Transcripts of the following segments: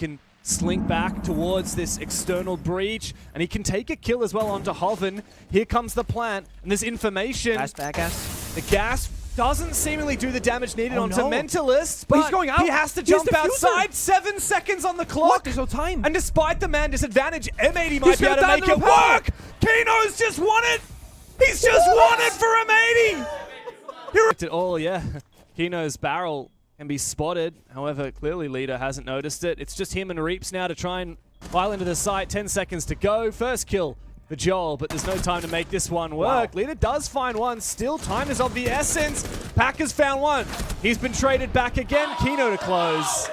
can slink back towards this external breach, and he can take a kill as well onto Hoven. Here comes the plant, and there's information. Gas. The gas doesn't seemingly do the damage needed onto no. Mentalist, but he's going out. he has to jump outside. 7 seconds on the clock. What? There's no time. And despite the man disadvantage, M80 might be able to make it power. work. Kino's just won it. He's just won it for M80. It all, yeah. Kino's barrel can be spotted. However, clearly Leader hasn't noticed it. It's just him and Reaps now to try and file into the site. 10 seconds to go. First kill for Joel, but there's no time to make this one work. Wow. Leader does find one. Still, time is of the essence. Packer's found one. He's been traded back again. Kino to close.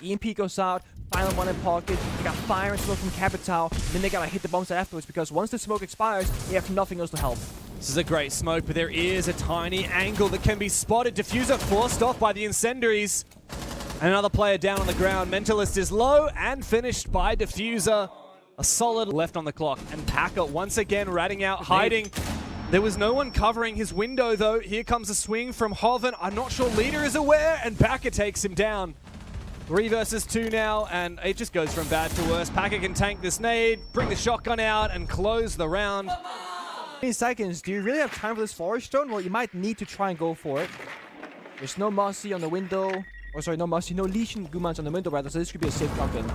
EMP goes out. Final one in pocket. They got fire and smoke from Capital. Then they gotta hit the bombs afterwards because once the smoke expires, they have nothing else to help. This is a great smoke, but there is a tiny angle that can be spotted. Diffuser forced off by the incendiaries. Another player down on the ground. Mentalist is low and finished by Diffuser. A solid left on the clock. And Packer once again ratting out, hiding. There was no one covering his window though. Here comes a swing from Hoven. I'm not sure Leader is aware, and Packer takes him down. 3 versus 2 now, and it just goes from bad to worse. Packer can tank this nade, bring the shotgun out, and close the round. 20 seconds. Do you really have time for this Forest Stone? Well, you might need to try and go for it. There's no Mossy on the window. Oh, sorry, no Mossy. No Legion Gumans on the window, rather, so this could be a safe drop-in.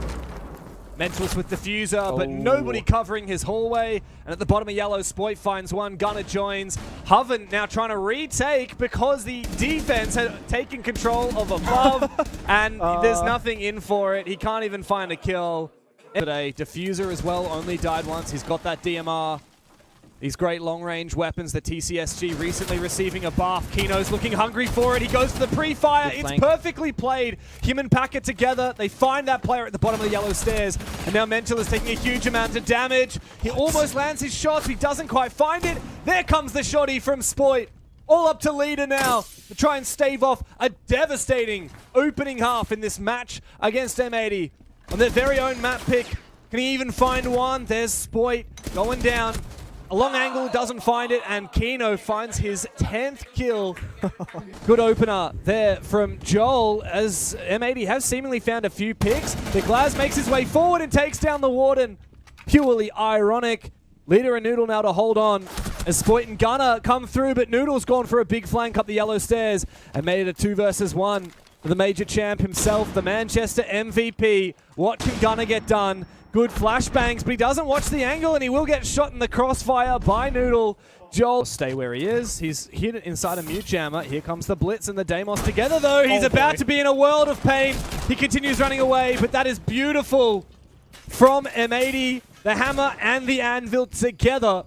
Mentalist with Diffuser, but nobody covering his hallway. And at the bottom of yellow, Spoit finds one. Gunner joins. Hoven now trying to retake because the defense had taken control of above. And there's nothing in for it. He can't even find a kill. Today, Diffuser as well, only died once. He's got that DMR. These great long-range weapons, the TCSG recently receiving a buff. Kino's looking hungry for it. He goes for the pre-fire. It's perfectly played. Him and Packer together. They find that player at the bottom of the yellow stairs. And now Mental is taking a huge amount of damage. He almost lands his shots. He doesn't quite find it. There comes the shotty from Spoit. All up to Leader now to try and stave off a devastating opening half in this match against M80. On their very own map pick. Can he even find one? There's Spoit going down. A long angle, doesn't find it, and Kino finds his 10th kill. Good opener there from Joel, as M80 has seemingly found a few picks. The Glaz makes his way forward and takes down the Warden. Purely ironic. Leader and Noodle now to hold on as Spoit and Gunner come through, but Noodle's gone for a big flank up the yellow stairs and made it a 2 versus 1 for the major champ himself, the Manchester MVP. What can Gunner get done? Good flashbangs, but he doesn't watch the angle, and he will get shot in the crossfire by Noodle. Joel stay where he is. He's hid inside a mute jammer. Here comes the Blitz and the Deimos together, though. He's about to be in a world of pain. He continues running away, but that is beautiful from M80. The hammer and the anvil together.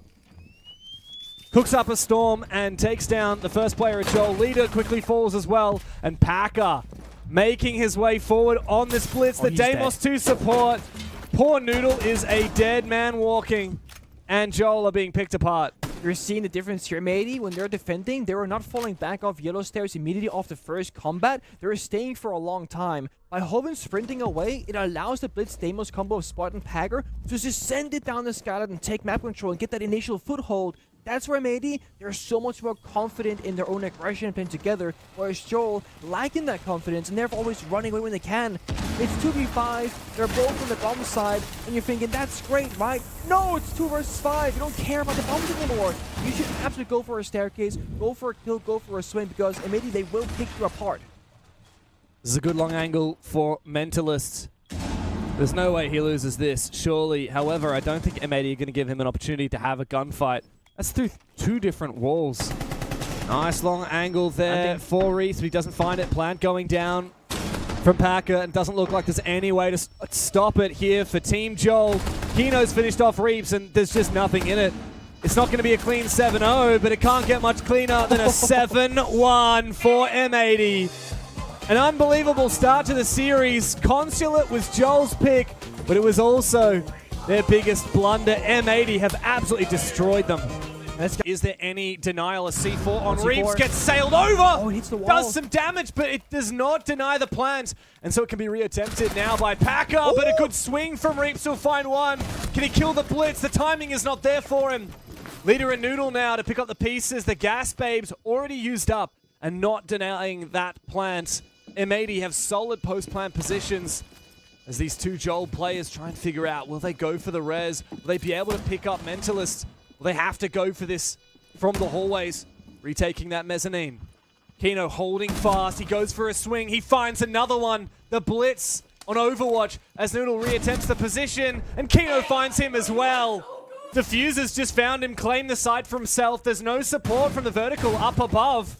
Cooks up a storm and takes down the first player of Joel. Leader quickly falls as well, and Packer making his way forward on this Blitz. The Deimos to support. Poor Noodle is a dead man walking, and Joel are being picked apart. You're seeing the difference here. M80, when they're defending, they were not falling back off yellow stairs immediately off the first combat. They were staying for a long time. By Hoven sprinting away, it allows the Blitz Deimos combo of Spot and Packer to just send it down the skyline and take map control and get that initial foothold. That's where M80, they're so much more confident in their own aggression and playing together, whereas Joel lacking that confidence and they're always running away when they can. It's 2v5, they're both on the bomb side, and you're thinking, that's great, right? No, it's 2 versus 5. You don't care about the bombs anymore. You should absolutely go for a staircase, go for a kill, go for a swing, because M80, they will pick you apart. This is a good long angle for Mentalist. There's no way he loses this, surely. However, I don't think M80 are going to give him an opportunity to have a gunfight. That's through 2 different walls. Nice long angle there for Reese, but he doesn't find it. Plant going down from Packer, and doesn't look like there's any way to stop it here for Team Joel. Kino's finished off Reeves, and there's just nothing in it. It's not going to be a clean 7-0, but it can't get much cleaner than a 7-1 for M80. An unbelievable start to the series. Consulate was Joel's pick, but it was also their biggest blunder. M80 have absolutely destroyed them. Is there any denial? A C4 on Reeves gets sailed over. Oh, it hits the wall. Does some damage, but it does not deny the plant. And so it can be reattempted now by Packer, but a good swing from Reeves will find one. Can he kill the Blitz? The timing is not there for him. Leader and Noodle now to pick up the pieces. The gas babes already used up and not denying that plant. M80 have solid post-plant positions. as these two Joel players try and figure out, will they go for the res? Will they be able to pick up Mentalist? Will they have to go for this from the hallways? Retaking that mezzanine. Kino holding fast. He goes for a swing. He finds another one. The blitz on Overwatch as Noodle reattempts the position, and Kino finds him as well. Diffuser's just found him, claim the side for himself. There's no support from the vertical up above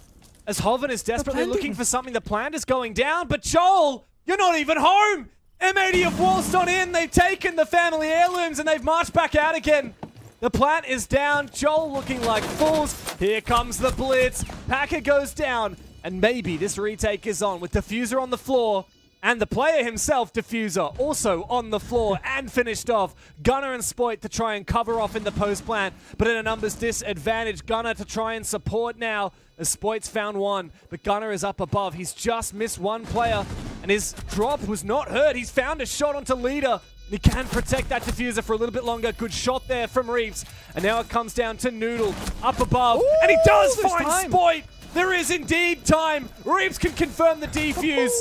as Hoven is desperately looking for something. The plant is going down, but Joel, you're not even home! M80 have waltzed on in. They've taken the family heirlooms and they've marched back out again. The plant is down. Joel looking like fools. Here comes the blitz. Packer goes down. And maybe this retake is on with Diffuser on the floor. And the player himself, Diffuser, also on the floor and finished off. Gunner and Spoit to try and cover off in the post plant, but at a numbers disadvantage. Gunner to try and support now as Spoit's found one, but Gunner is up above. He's just missed one player, and his drop was not hurt. He's found a shot onto Leader. He can protect that Diffuser for a little bit longer. Good shot there from Reeves. And now it comes down to Noodle up above, and he does find Spoit. There is indeed time. Reeves can confirm the defuse.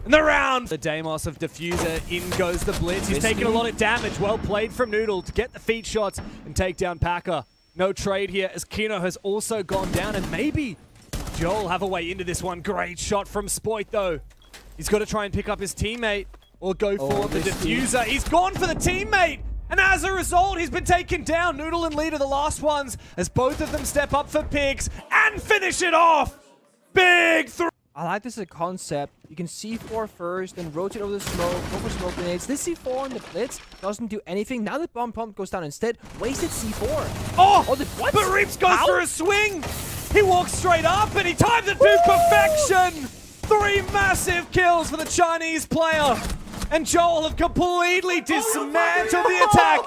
And the round. The Deimos of Diffuser. In goes the blitz. He's taking a lot of damage. Well played from Noodle to get the feet shots and take down Packer. No trade here as Kino has also gone down. And maybe Joel have a way into this one. Great shot from Spoit though. He's got to try and pick up his teammate or go for the Diffuser. He's gone for the teammate. And as a result, he's been taken down. Noodle and Leader, the last ones, as both of them step up for picks and finish it off. Big three. I like this as a concept. You can C4 first and rotate over the smoke, go for smoke grenades. This C4 on the blitz doesn't do anything. Now the bomb pump goes down instead. Wasted C4. Oh, what? But Reeps goes for a swing. He walks straight up and he times it to perfection. 3 massive kills for the Chinese player. And Joel have completely dismantled the attack.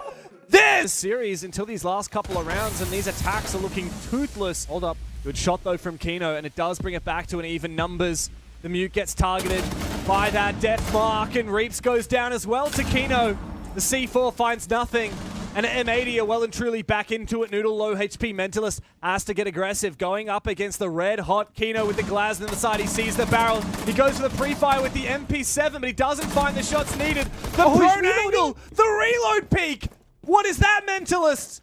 This series until these last couple of rounds, and these attacks are looking toothless. Hold up. Good shot though from Kino, and it does bring it back to an even numbers. The mute gets targeted by that death mark, and Reeps goes down as well to Kino. The C4 finds nothing. And M80 are well and truly back into it. Noodle, low HP Mentalist, has to get aggressive. Going up against the red-hot Kino with the Glaz on the side. He sees the barrel. He goes for the pre-fire with the MP7, but he doesn't find the shots needed. The prone angle! The reload peak! What is that, Mentalist?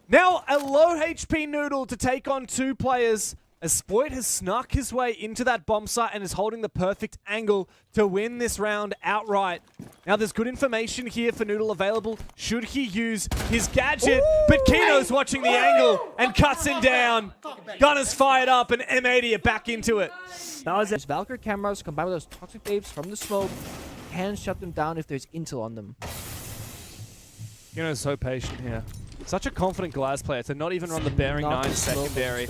Now, a low HP Noodle to take on 2 players. As Spoit has snuck his way into that bomb site and is holding the perfect angle to win this round outright. Now, there's good information here for Noodle available should he use his gadget, but Kino's watching the angle and cuts him down. Gunner's fired up and M80 are back into it. Those Valkyrie cameras combined with those toxic babes from the smoke can shut them down if there's intel on them. Kino's so patient here. Such a confident Glass player to not even run the Bearing 9 secondary.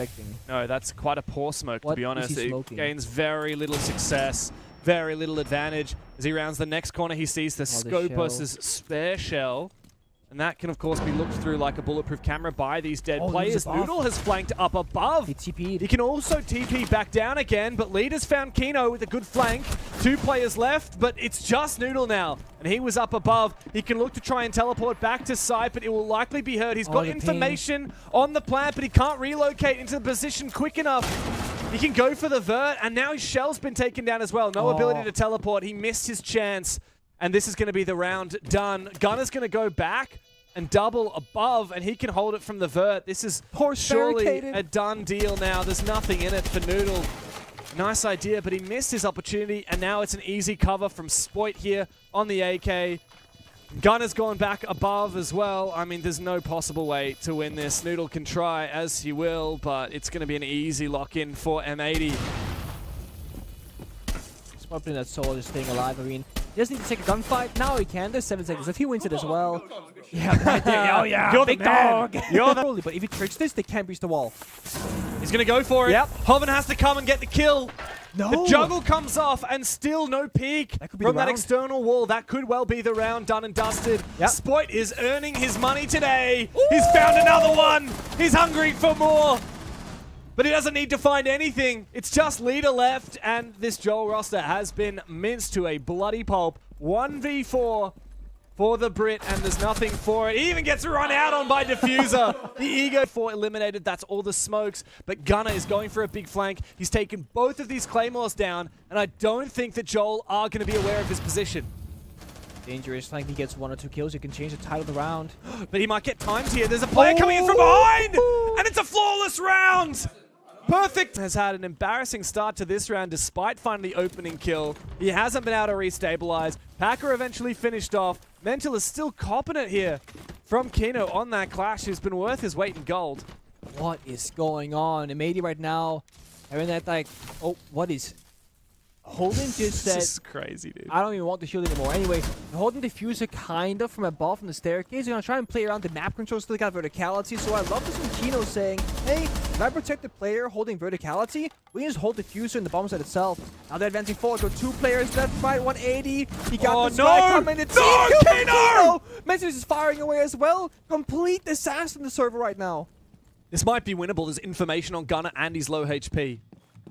No, that's quite a poor smoke, to be honest. It gains very little success, very little advantage. As he rounds the next corner, he sees the Scopus' spare shell. And that can, of course, be looked through like a bulletproof camera by these dead players. Noodle has flanked up above. He TP'd. He can also TP back down again, but Leader's found Kino with a good flank. 2 players left, but it's just Noodle now. And he was up above. He can look to try and teleport back to site, but it will likely be heard. He's got information on the plant, but he can't relocate into the position quick enough. He can go for the vert, and now his shell's been taken down as well. No ability to teleport. He missed his chance. And this is going to be the round done. Gunner's going to go back and double above, and he can hold it from the vert. This is surely a done deal now. There's nothing in it for Noodle. Nice idea, but he missed his opportunity, and now it's an easy cover from Spoit here on the AK. Gunner's gone back above as well. I mean, there's no possible way to win this. Noodle can try as he will, but it's going to be an easy lock-in for M80. Spoit putting that soul, just staying alive. I mean, he doesn't need to take a gunfight. Now he can. There's 7 seconds. If he wins it as well. Yeah, right there. Oh, yeah. You're big the man. dog. You're the but if he tricks this, they can't breach the wall. He's going to go for it. Yep. Hoven has to come and get the kill. No. The juggle comes off and still no peak from that external wall. That could well be the round done and dusted. Yep. Spoit is earning his money today. Ooh. He's found another one. He's hungry for more. But he doesn't need to find anything. It's just Leader left, and this Joel roster has been minced to a bloody pulp. 1v4 for the Brit, and there's nothing for it. He even gets run out on by Diffuser. The Ego 4 eliminated. That's all the smokes. But Gunner is going for a big flank. He's taken both of these Claymores down, and I don't think that Joel are going to be aware of his position. Dangerous. Like he gets 1 or 2 kills, you can change the tide of the round. But he might get timed here. There's a player coming in from behind, and it's a flawless round. Perfect has had an embarrassing start to this round despite finding the opening kill. He hasn't been able to restabilize. Packer eventually finished off. Mental is still copping it here from Kino on that clash, who's been worth his weight in gold. What is going on? M80 right now, having that like, oh, what is... Holden just said... This is crazy, dude. I don't even want the shield anymore. Anyway, holding diffuser kind of from above from the staircase. You're going to try and play around the map control, still got verticality. So I love this from Kino saying, hey, if I protect the player holding verticality, we can just hold diffuser in the bomb site itself. Now they're advancing forward. So 2 players left, right, 180. He got this guy coming. It's Kino! Mental is firing away as well. Complete disaster in the server right now. This might be winnable. There's information on Gunner and he's low HP.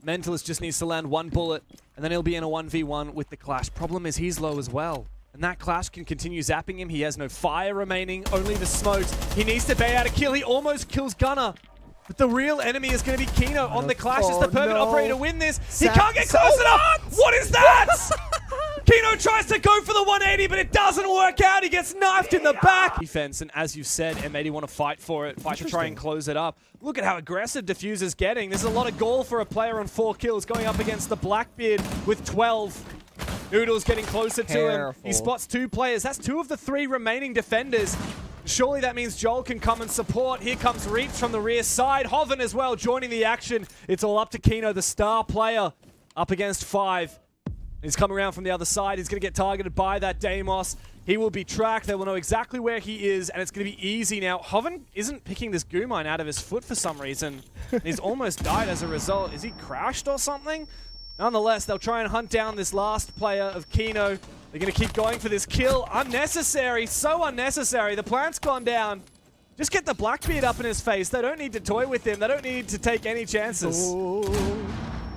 Mentalist just needs to land 1 bullet, and then he'll be in a 1v1 with the Clash. Problem is he's low as well. And that Clash can continue zapping him. He has no fire remaining, only the smokes. He needs to bait out a kill. He almost kills Gunner. But the real enemy is going to be Kino on the Clash. It's the perfect operator to win this. He can't get close enough! What is that? Kino tries to go for the 180, but it doesn't work out. He gets knifed in the back. Defense, and as you said, M80 want to fight for it, fight to try and close it up. Look at how aggressive Diffuser's getting. There's a lot of gall for a player on 4 kills going up against the Blackbeard with 12. Noodle's getting closer to him. He spots 2 players. That's 2 of the 3 remaining defenders. Surely that means Joel can come and support. Here comes Reaps from the rear side. Hoven as well joining the action. It's all up to Kino, the star player, up against 5. He's coming around from the other side. He's going to get targeted by that Deimos. He will be tracked. They will know exactly where he is, and it's going to be easy now. Hoven isn't picking this goo mine out of his foot for some reason. He's almost died as a result. Is he crashed or something? Nonetheless, they'll try and hunt down this last player of Kino. They're going to keep going for this kill. Unnecessary. So unnecessary. The plant's gone down. Just get the Blackbeard up in his face. They don't need to toy with him. They don't need to take any chances. Oh,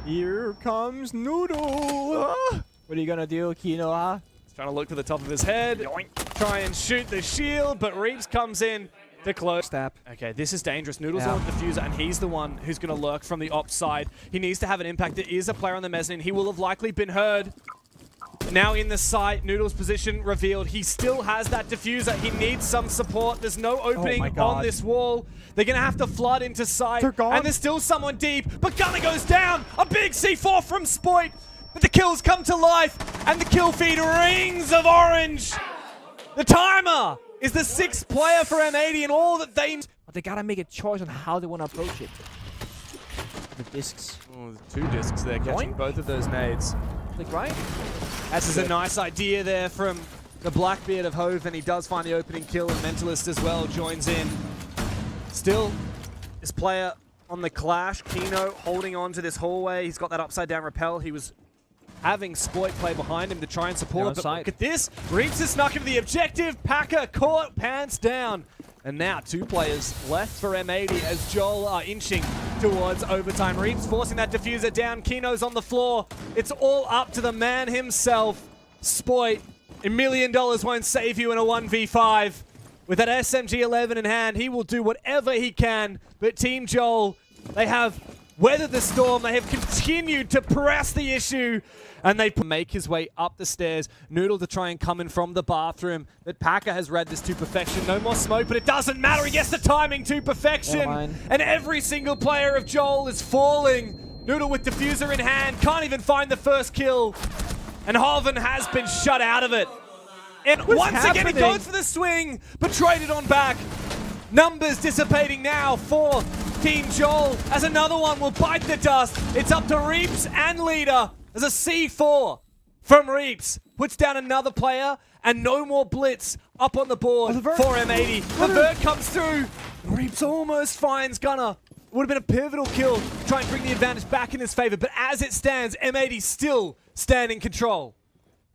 here comes Noodle. What are you going to do, Kino, huh? He's trying to look to the top of his head. Try and shoot the shield, but Reaps comes in to close. Stab. Okay, this is dangerous. Noodle's on the diffuser, and he's the one who's going to lurk from the ops side. He needs to have an impact. There is a player on the mezzanine. He will have likely been heard. Now in the site, Noodle's position revealed. He still has that diffuser. He needs some support. There's no opening on this wall. They're going to have to flood into site. And there's still someone deep. But Gunner goes down. A big C4 from Spoit. But the kills come to life. And the kill feed rings of orange. The timer is the 6th player for M80 and all that they... But they got to make a choice on how they want to approach it. The discs. Oh, there's 2 discs there, catching both of those nades. Click right. This is a nice idea there from the Blackbeard of Hove, and he does find the opening kill, and Mentalist as well joins in. Still, this player on the Clash, Kino, holding on to this hallway. He's got that upside down rappel. He was having Spoit play behind him to try and support, but look at this. Reaps has snuck into the objective. Packer caught, pants down. And now 2 players left for M80 as Joel are inching towards overtime. Reaps forcing that diffuser down. Kino's on the floor. It's all up to the man himself. Spoit, $1 million won't save you in a 1v5. With that SMG-11 in hand, he will do whatever he can. But Team Joel, they have weathered the storm. They have continued to press the issue. And they make his way up the stairs. Noodle to try and come in from the bathroom. But Packer has read this to perfection. No more smoke, but it doesn't matter. He gets the timing to perfection. And every single player of Joel is falling. Noodle with diffuser in hand. Can't even find the first kill. And Hoven has been shut out of it. And once again, he goes for the swing, but traded on back. Numbers dissipating now for Team Joel, as another one will bite the dust. It's up to Reaps and Leader. There's a C4 from Reaps. Puts down another player, and no more blitz up on the board for M80. The Vert comes through. Reaps almost finds Gunner. Would have been a pivotal kill to try and bring the advantage back in his favor, but as it stands, M80 still standing control.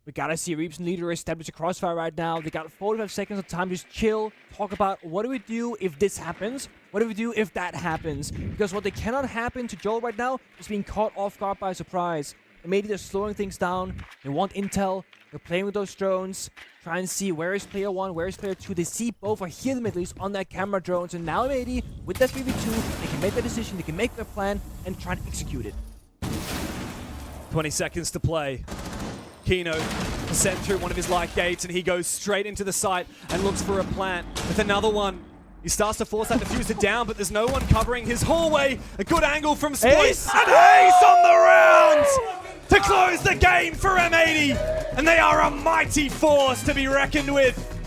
We gotta see Reaps and Leader establish a crossfire right now. They got 45 seconds of time to just chill, talk about what do we do if this happens? What do we do if that happens? Because what they cannot happen to Joel right now is being caught off guard by surprise. Maybe they're slowing things down. They want intel. They're playing with those drones. Try and see where is player 1, where is player 2. They see both or hear them at least on that camera drones. And now M80, with that 3v2, they can make their decision, they can make their plan, and try and execute it. 20 seconds to play. Kino sent through one of his light gates, and he goes straight into the site and looks for a plant with another one. He starts to force that diffuser down, but there's no one covering his hallway. A good angle from Spoit. Ace! And ace on the round to close the game for M80. And they are a mighty force to be reckoned with.